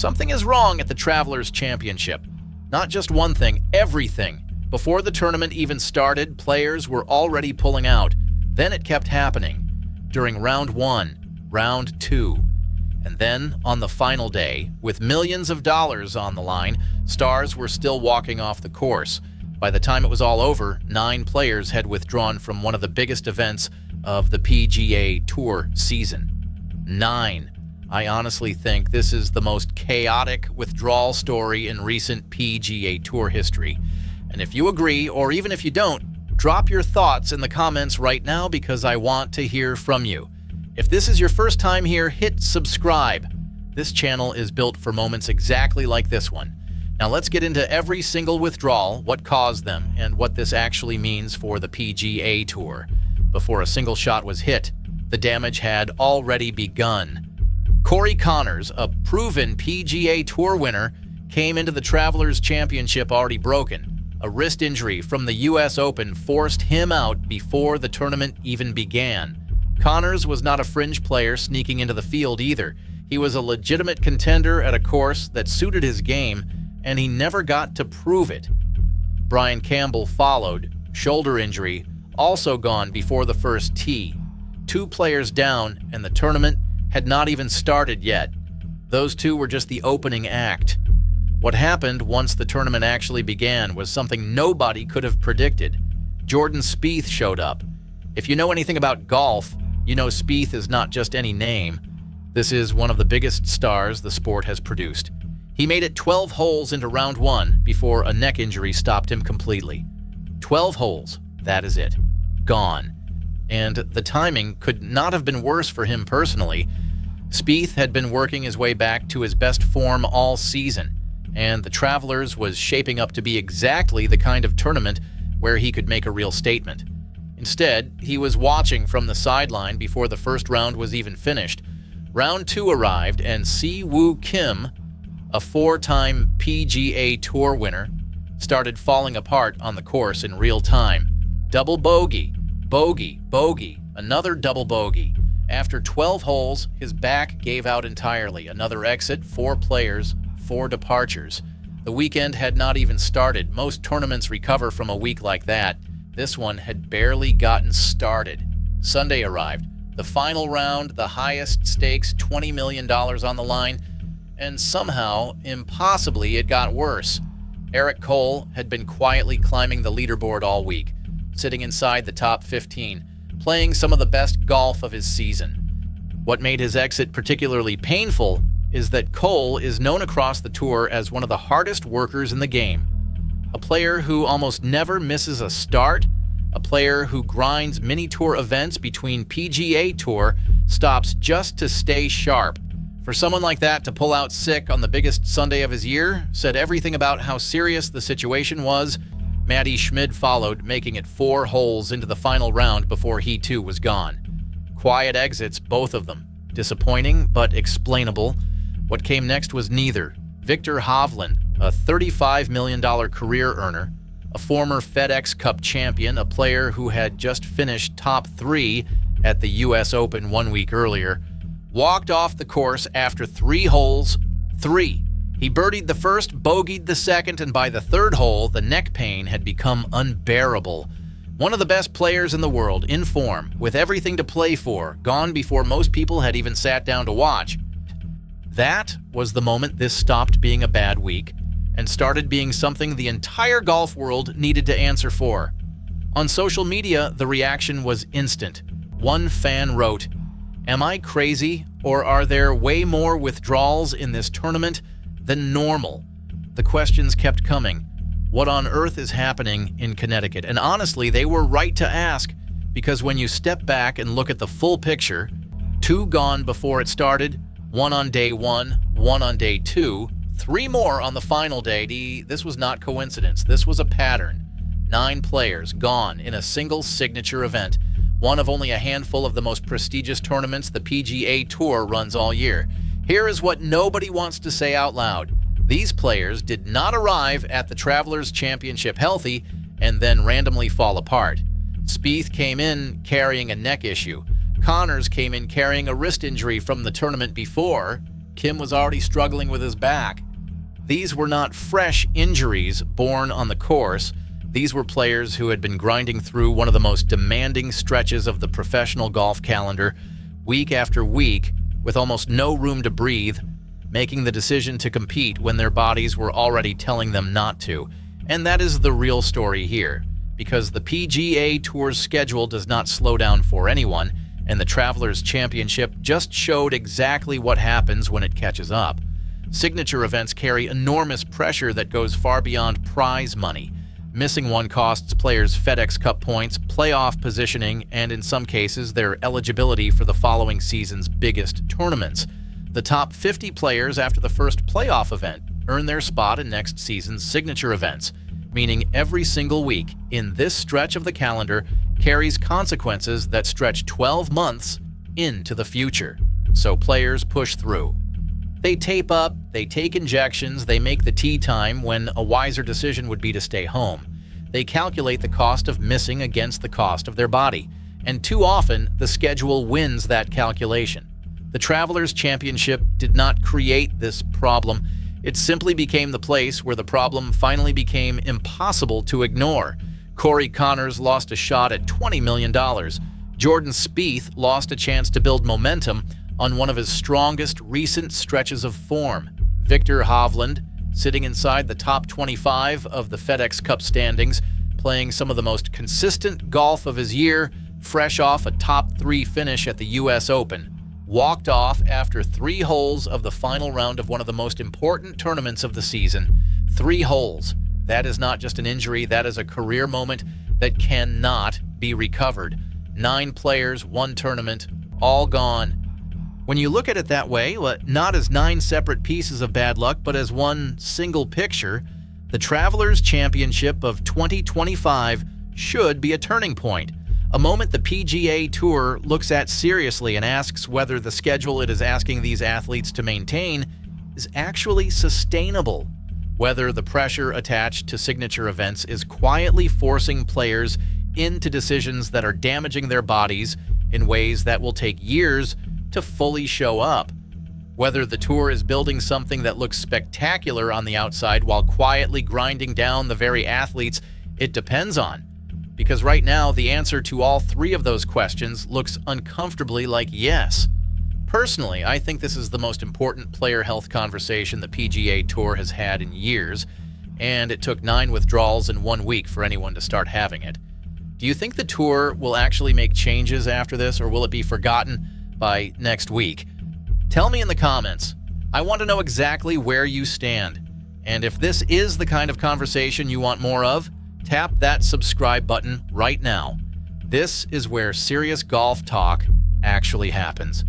Something is wrong at the Travelers Championship. Not just one thing, everything. Before the tournament even started, players were already pulling out. Then it kept happening. During round 1, round 2, and then on the final day, with millions of dollars on the line, stars were still walking off the course. By the time it was all over, 9 players had withdrawn from one of the biggest events of the PGA Tour season. 9. I honestly think this is the most chaotic withdrawal story in recent PGA Tour history. And if you agree, or even if you don't, drop your thoughts in the comments right now because I want to hear from you. If this is your first time here, hit subscribe. This channel is built for moments exactly like this one. Now let's get into every single withdrawal, what caused them, and what this actually means for the PGA Tour. Before a single shot was hit, the damage had already begun. Corey Connors, a proven PGA Tour winner, came into the Travelers Championship already broken. A wrist injury from the US Open forced him out before the tournament even began. Connors was not a fringe player sneaking into the field either. He was a legitimate contender at a course that suited his game, and he never got to prove it. Brian Campbell followed, shoulder injury, also gone before the first tee. 2 players down, and the tournament had not even started yet. Those 2 were just the opening act. What happened once the tournament actually began was something nobody could have predicted. Jordan Spieth showed up. If you know anything about golf, you know Spieth is not just any name. This is one of the biggest stars the sport has produced. He made it 12 holes into round 1 before a neck injury stopped him completely. 12 holes, that is it. Gone. And the timing could not have been worse for him personally. Spieth had been working his way back to his best form all season, and the Travelers was shaping up to be exactly the kind of tournament where he could make a real statement. Instead, he was watching from the sideline before the first round was even finished. Round 2 arrived, and Si-Woo Kim, a 4-time PGA Tour winner, started falling apart on the course in real time. Double bogey, bogey, bogey, another double bogey. After 12 holes, his back gave out entirely. Another exit, 4 players, 4 departures. The weekend had not even started. Most tournaments recover from a week like that. This one had barely gotten started. Sunday arrived. The final round, the highest stakes, $20 million on the line, and somehow, impossibly, it got worse. Eric Cole had been quietly climbing the leaderboard all week, sitting inside the top 15, playing some of the best golf of his season. What made his exit particularly painful is that Cole is known across the tour as one of the hardest workers in the game. A player who almost never misses a start, a player who grinds mini-tour events between PGA Tour stops just to stay sharp. For someone like that to pull out sick on the biggest Sunday of his year said everything about how serious the situation was. Matti Schmid followed, making it 4 holes into the final round before he too was gone. Quiet exits, both of them. Disappointing, but explainable. What came next was neither. Viktor Hovland, a $35 million career earner, a former FedEx Cup champion, a player who had just finished top 3 at the US Open 1 week earlier, walked off the course after 3 holes. 3. He birdied the first, bogeyed the second, and by the 3rd hole, the neck pain had become unbearable. One of the best players in the world, in form, with everything to play for, gone before most people had even sat down to watch. That was the moment this stopped being a bad week and started being something the entire golf world needed to answer for. On social media, the reaction was instant. One fan wrote, "Am I crazy, or are there way more withdrawals in this tournament than normal?" The questions kept coming. What on earth is happening in Connecticut? And honestly, they were right to ask, because when you step back and look at the full picture, 2 gone before it started, 1 on day 1, 1 on day 2, 3 more on the final day. This was not coincidence. This was a pattern. 9 players gone in a single signature event, one of only a handful of the most prestigious tournaments the PGA Tour runs all year. Here is what nobody wants to say out loud. These players did not arrive at the Travelers Championship healthy and then randomly fall apart. Spieth came in carrying a neck issue. Connors came in carrying a wrist injury from the tournament before. Kim was already struggling with his back. These were not fresh injuries born on the course. These were players who had been grinding through one of the most demanding stretches of the professional golf calendar, week after week, with almost no room to breathe, making the decision to compete when their bodies were already telling them not to. And that is the real story here, because the PGA Tour's schedule does not slow down for anyone, and the Travelers Championship just showed exactly what happens when it catches up. Signature events carry enormous pressure that goes far beyond prize money. Missing one costs players FedEx Cup points, playoff positioning, and in some cases, their eligibility for the following season's biggest tournaments. The top 50 players after the first playoff event earn their spot in next season's signature events, meaning every single week in this stretch of the calendar carries consequences that stretch 12 months into the future. So players push through. They tape up, they take injections, they make the tee time when a wiser decision would be to stay home. They calculate the cost of missing against the cost of their body, and too often the schedule wins that calculation. The Travelers Championship did not create this problem. It simply became the place where the problem finally became impossible to ignore. Corey Connors lost a shot at $20 million. Jordan Spieth lost a chance to build momentum on one of his strongest recent stretches of form. Viktor Hovland, sitting inside the top 25 of the FedEx Cup standings, playing some of the most consistent golf of his year, fresh off a top 3 finish at the US Open, walked off after 3 holes of the final round of one of the most important tournaments of the season. 3 holes. That is not just an injury, that is a career moment that cannot be recovered. 9 players, 1 tournament, all gone. When you look at it that way, not as 9 separate pieces of bad luck, but as one single picture, the Travelers Championship of 2025 should be a turning point. A moment the PGA Tour looks at seriously and asks whether the schedule it is asking these athletes to maintain is actually sustainable. Whether the pressure attached to signature events is quietly forcing players into decisions that are damaging their bodies in ways that will take years to fully show up. Whether the tour is building something that looks spectacular on the outside while quietly grinding down the very athletes it depends on. Because right now, the answer to all 3 of those questions looks uncomfortably like yes. Personally, I think this is the most important player health conversation the PGA Tour has had in years, and it took 9 withdrawals in 1 week for anyone to start having it. Do you think the tour will actually make changes after this, or will it be forgotten by next week? Tell me in the comments. I want to know exactly where you stand. And if this is the kind of conversation you want more of, tap that subscribe button right now. This is where serious golf talk actually happens.